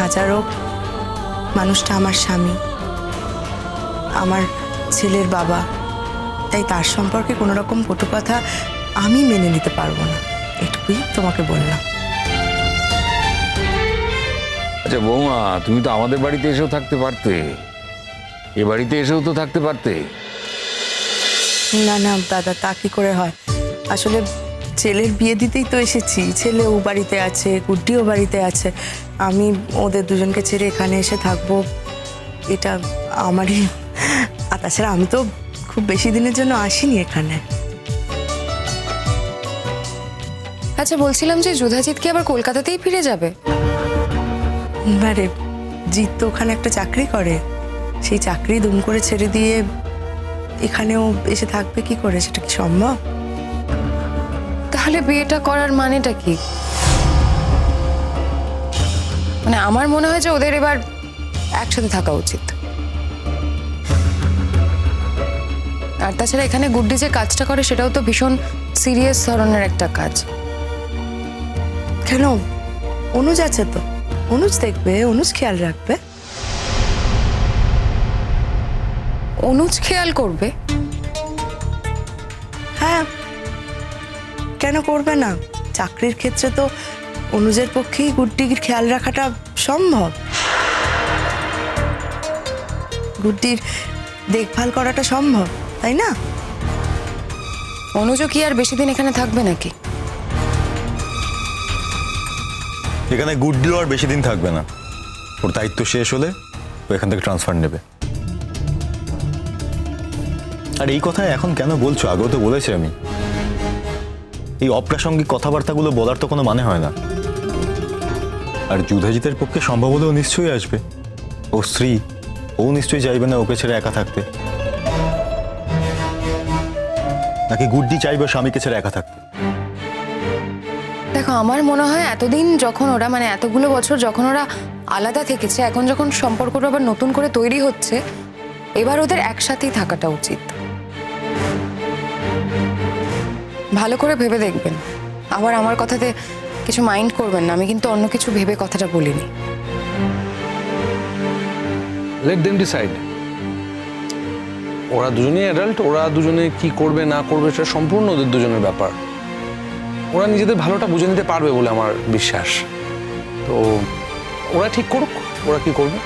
হাজারো মানুষটা আমার স্বামী, আমার ছেলের বাবা, তাই তার সম্পর্কে কোনো রকম কটু কথা আমি মেনে নিতে পারবো না, এটুকুই তোমাকে বললাম। আচ্ছা বৌমা, তুমি তো আমাদের বাড়িতে এসেও থাকতে পারতে, এ বাড়িতে এসেও তো থাকতে পারতে। না না দাদা, তা কি করে হয়? আসলে ছেলের বিয়ে দিতেই তো এসেছি। ছেলে ও বাড়িতে আছে, গুড্ডিও বাড়িতে আছে, আমি ওদের দুজনকে ছেড়ে এখানে এসে থাকবো এটা আমারই। আর তাছাড়া আমি তো খুব বেশি দিনের জন্য আসিনি এখানে। আচ্ছা বলছিলাম যে যুধাজিৎ কি আবার কলকাতাতেই ফিরে যাবে? আরে জিৎ তো ওখানে একটা চাকরি করে, সেই চাকরি দুম করে ছেড়ে দিয়ে এখানেও এসে থাকবে কি করে? সেটা কি সম্ভব? তাহলে বিয়েটা করার মানেটা কি? মানে আমার মনে হয় যে ওদের এবার একসাথে থাকা উচিত। আর তাছাড়া এখানে গুড্ডি যে কাজটা করে সেটাও তো ভীষণ সিরিয়াস ধরনের একটা কাজ। কেন? অনুজ আছে তো, অনুজ দেখবে, অনুজ খেয়াল রাখবে। অনুজ খেয়াল করবে? হ্যাঁ, কেন করবে না? চাকরির ক্ষেত্রে তো অনুজের পক্ষেই গুড্ডির খেয়াল রাখাটা সম্ভব, গুড্ডির দেখভাল করাটা সম্ভব, তাই না? অনুজও কি আর বেশি দিন এখানে থাকবে নাকি? এখানে গুড্ডিও আর বেশি দিন থাকবে না, ওর দায়িত্ব শেষ হলে ও এখান থেকে ট্রান্সফার নেবে। আর এই কথা এখন কেন বলছো? আগেও তো বলেছি আমি। এই অপ্রাসঙ্গিক কথাবার্তাগুলো বলার তো কোনো মানে হয় না। আর যুধাজিতের পক্ষে সম্ভব হলেও নিশ্চয়ই আসবে, ও স্ত্রী, ও নিশ্চয়ই চাইবে না ওকে ছেড়ে একা থাকতে। নাকি গুড্ডি চাইবে স্বামীকে ছেড়ে একা থাকতে? দেখো আমার মনে হয় এতদিন যখন ওরা মানে এতগুলো বছর যখন ওরা আলাদা থেকেছে, এখন যখন সম্পর্কটা আবার নতুন করে তৈরি হচ্ছে, এবার ওদের একসাথেই থাকাটা উচিত। ভালো করে ভেবে দেখবেন, আবার আমার কথাতে কিছু মাইন্ড করবেন না, আমি কিন্তু অন্য কিছু ভেবে কথাটা বলিনি। Let them decide. ওরা দুজনেই অ্যাডাল্ট, ওরা দুজনে কি করবে না করবে সেটা সম্পূর্ণ ওদের দুজনের ব্যাপার। ওরা নিজেদের ভালোটা বুঝে নিতে পারবে বলে আমার বিশ্বাস। তো ওরা ঠিক করুক ওরা কি করবে।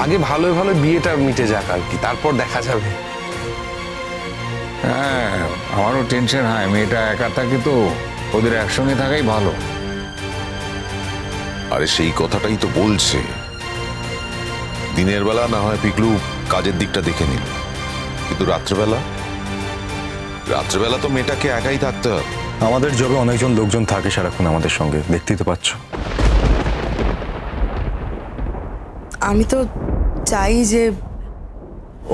আগে ভালোই ভালো বিয়েটা মিটে যাক আর কি, তারপর দেখা যাবে। হ্যাঁ, আমারও টেনশন হয়, মেয়েটা একা থাকে তো, ওদের একসঙ্গে থাকাই ভালো। আরে সেই কথাটাই তো বলছে, দিনের বেলা না হয় পিকলু কাজের দিকটা দেখে নিল, কিন্তু রাত্রেবেলা তো মেয়েটাকে একাই থাকতে হবে। আমাদের জবে অনেকজন লোকজন থাকে সারাক্ষণ আমাদের সঙ্গে, দেখতেই তো পাচ্ছ। আমি তো চাই যে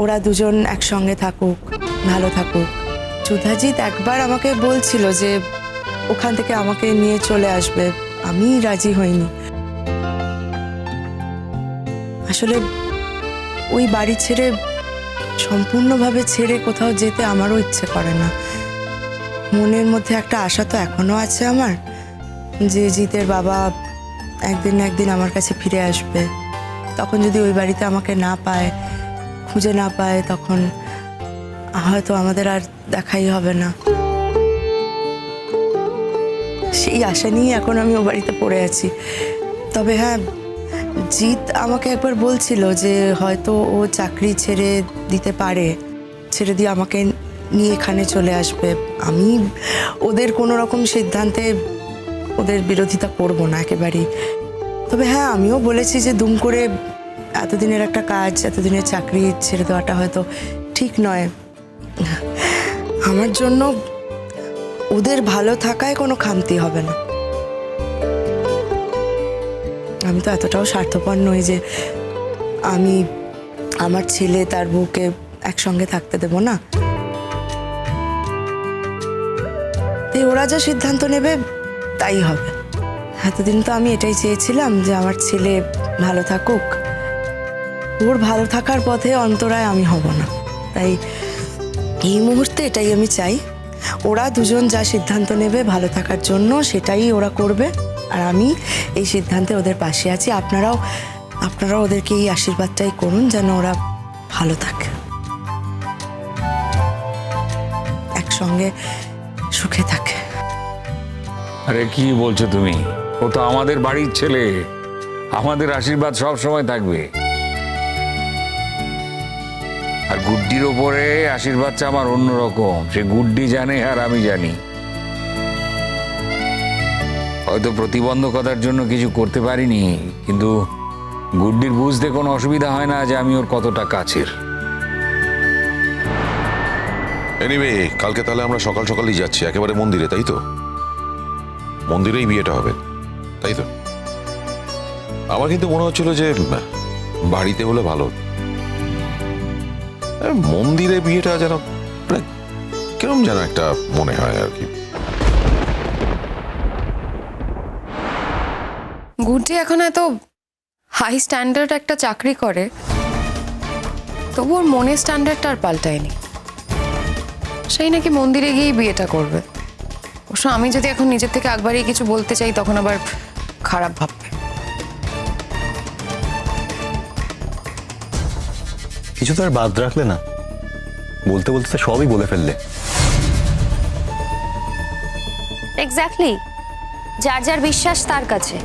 ওরা দুজন একসঙ্গে থাকুক, ভালো থাকুক। যুধাজিৎ একবার আমাকে বলছিল যে ওখান থেকে আমাকে নিয়ে চলে আসবে, আমি রাজি হইনি। আসলে ওই বাড়ি ছেড়ে সম্পূর্ণভাবে ছেড়ে কোথাও যেতে আমারও ইচ্ছে করে না। মনের মধ্যে একটা আশা তো এখনো আছে আমার, যে জিতের বাবা একদিন না একদিন আমার কাছে ফিরে আসবে। তখন যদি ওই বাড়িতে আমাকে না পায়, খুঁজে না পায়, তখন হয়তো আমাদের আর দেখাই হবে না। সেই আশা নিয়ে এখন আমি ও বাড়িতে পড়ে আছি। তবে হ্যাঁ, জিৎ আমাকে একবার বলছিল যে হয়তো ও চাকরি ছেড়ে দিতে পারে, ছেড়ে দিয়ে আমাকে নিয়ে এখানে চলে আসবে। আমি ওদের কোনো রকম সিদ্ধান্তে ওদের বিরোধিতা করব না একেবারেই। তবে হ্যাঁ, আমিও বলেছি যে দুম করে এতদিনের একটা কাজ, এতদিনের চাকরি ছেড়ে দেওয়াটা হয়তো ঠিক নয়। আমার জন্য ওদের ভালো থাকায় কোনো খামতি হবে না। আমি তো এতটাও স্বার্থপর নই যে আমি আমার ছেলে তার বউকে একসঙ্গে থাকতে দেব না। তাই ওরা যা সিদ্ধান্ত নেবে তাই হবে। এতদিন তো আমি এটাই চেয়েছিলাম যে আমার ছেলে ভালো থাকুক, ওর ভালো থাকার পথে অন্তরায় আমি হব না। তাই এই মুহূর্তে এটাই আমি চাই, ওরা দুজন যা সিদ্ধান্ত নেবে ভালো থাকার জন্য সেটাই ওরা করবে, আর আমি এই সিদ্ধান্তে ওদের পাশে আছি। আপনারাও ওদেরকে এই আশীর্বাদটাই করুন যেন ওরা ভালো থাকে, একসঙ্গে সুখে থাকে। আরে কি বলছো তুমি? ও তো আমাদের বাড়ির ছেলে, আমাদের আশীর্বাদ সব সময় থাকবে। আর গুড্ডির ওপরে আশীর্বাদটা আমার অন্যরকম, সে গুড্ডি জানে আর আমি জানি। হয়তো প্রতিবন্ধকতার জন্য কিছু করতে পারিনি, কিন্তু গুড্ডির বুঝতে কোনো অসুবিধা হয় না যে আমি ওর কতটা কাছের। এনিওয়ে, কালকে তাহলে আমরা সকাল সকালই যাচ্ছি একেবারে মন্দিরে, তাই তো? মন্দিরেই বিয়েটা হবে, তাই তো? আমার কিন্তু মনে হচ্ছিল যে বাড়িতে হলে ভালো। মন্দিরে বিয়েটা যেন কিরম যেন একটা মনে হয় আর কি। গুড্ডি এখন এত হাই স্ট্যান্ডার্ড একটা চাকরি করে, তবু ওর মনের স্ট্যান্ডার্ডটা আর পাল্টায়নি। সেই নাকি মন্দিরে গিয়েই বিয়েটা করবে। অবশ্য আমি যদি এখন নিজের থেকে একবারই কিছু বলতে চাই তখন আবার খারাপ ভাববে। কিছু তো আর বাদ রাখলে না, বলতে বলতে তো সবই বলে ফেললে। এক্স্যাক্টলি, যার যার বিশ্বাস তার কাছে।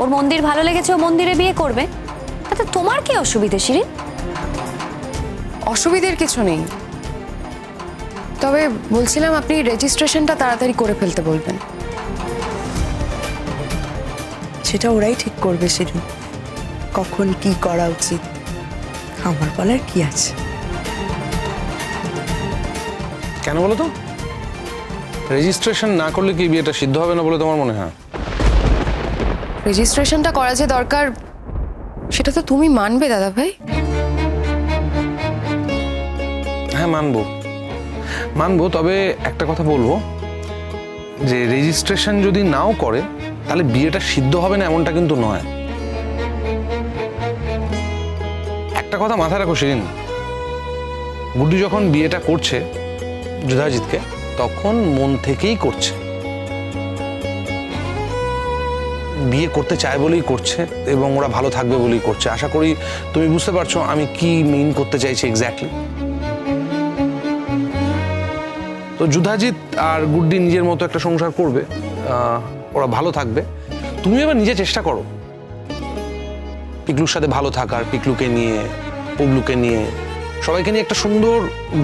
ওর মন্দির ভালো লেগেছে, ও মন্দিরে বিয়ে করবে, তাতে তোমার কি অসুবিধে শিরিন? অসুবিধের কিছু নেই, তবে বলছিলাম আপনি রেজিস্ট্রেশনটা তাড়াতাড়ি করে ফেলতে বলবেন। সেটা ওরাই ঠিক করবে শিরিন, কখন কি করা উচিত। আমার বলার কি আছে? কেন বলো তো? রেজিস্ট্রেশন না করলে কি বিয়েটা সিদ্ধ হবে না বলে তোমার মনে হয়? রেজিস্ট্রেশনটা করা যে দরকার সেটা তো তুমি মানবে দাদা ভাই। হ্যাঁ, মানবো, তবে একটা কথা বলবো, যে রেজিস্ট্রেশন যদি নাও করে তাহলে বিয়েটা সিদ্ধ হবে না এমনটা কিন্তু নয়। একটা কথা মাথায় রাখো শিরিন, গুড্ডি যখন বিয়েটা করছে যুধাজিৎকে, তখন মন থেকেই করছে, বিয়ে করতে চায় বলেই করছে এবং ওরা ভালো থাকবে বলেই করছে। আশা করি তুমি বুঝতে পারছো আমি কি মিন করতে চাইছি এক্স্যাক্টলি। তো যুধাজিৎ আর গুড্ডি নিজের মতো একটা সংসার করবে, ওরা ভালো থাকবে। তুমি এবার নিজে চেষ্টা করো পিকলুর সাথে ভালো থাকার, পিকলুকে নিয়ে, পুবলুকে নিয়ে, সবাইকে নিয়ে একটা সুন্দর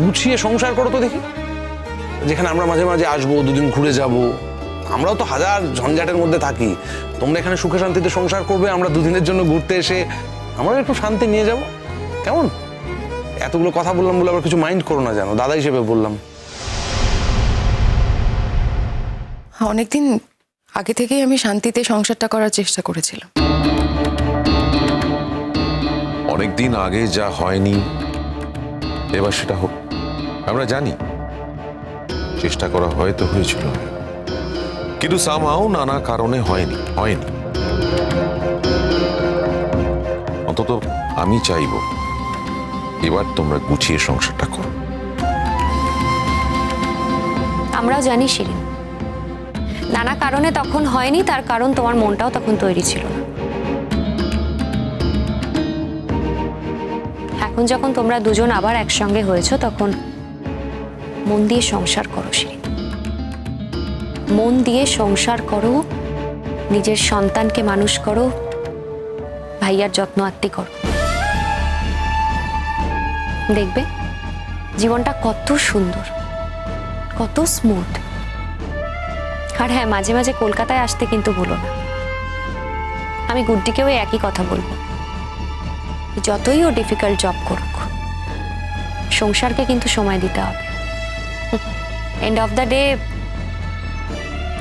গুছিয়ে সংসার করো তো দেখি, যেখানে আমরা মাঝে মাঝে আসবো, দুদিন ঘুরে যাব। আমরাও তো হাজার ঝঞ্ঝাটের মধ্যে থাকি, তোমরা এখানে সুখে শান্তিতে সংসার করবে, আমরা দুদিনের জন্য ঘুরতে এসে আমরা একটু শান্তি নিয়ে যাব। কেমন? এতগুলো কথা বললাম বলে আবার কিছু মাইন্ড করো না, জানো দাদা হিসেবে বললাম। অনেকদিন আগে থেকেই আমি শান্তিতে সংসারটা করার চেষ্টা করেছিলাম। অনেকদিন আগে যা হয়নি এবার সেটা হোক, আমরা জানি। চেষ্টা করা হয়তো হয়েছিল, কিন্তু সামহাও নানা কারণে হয়নি। অন্তত আমি চাইবো এবার তোমরা গুছিয়ে সংসারটা করো। আমরাও জানি শিরিন, নানা কারণে তখন হয়নি, তার কারণ তোমার মনটাও তখন তৈরি ছিল না। এখন যখন তোমরা দুজন আবার একসঙ্গে হয়েছো, তখন মন দিয়ে সংসার করো শিরিন, মন দিয়ে সংসার করো, নিজের সন্তানকে মানুষ করো, ভাইয়ার যত্ন আত্তি করো। দেখবে জীবনটা কত সুন্দর, কত স্মুথ। আর হ্যাঁ, মাঝে মাঝে কলকাতায় আসতে কিন্তু ভুলো না। আমি গুড্ডিকেও একই কথা বলবো, যতই ও ডিফিকাল্ট জব করুক, সংসারকে কিন্তু সময় দিতে হবে। এন্ড অফ দ্য ডে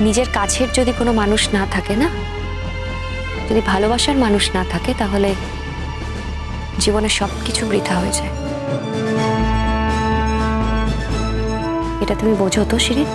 নিজের কাছের যদি কোনো মানুষ না থাকে না, যদি ভালোবাসার মানুষ না থাকে, তাহলে জীবনে সবকিছু বৃথা হয়ে যায়। এটা তুমি বোঝো তো শিরিন?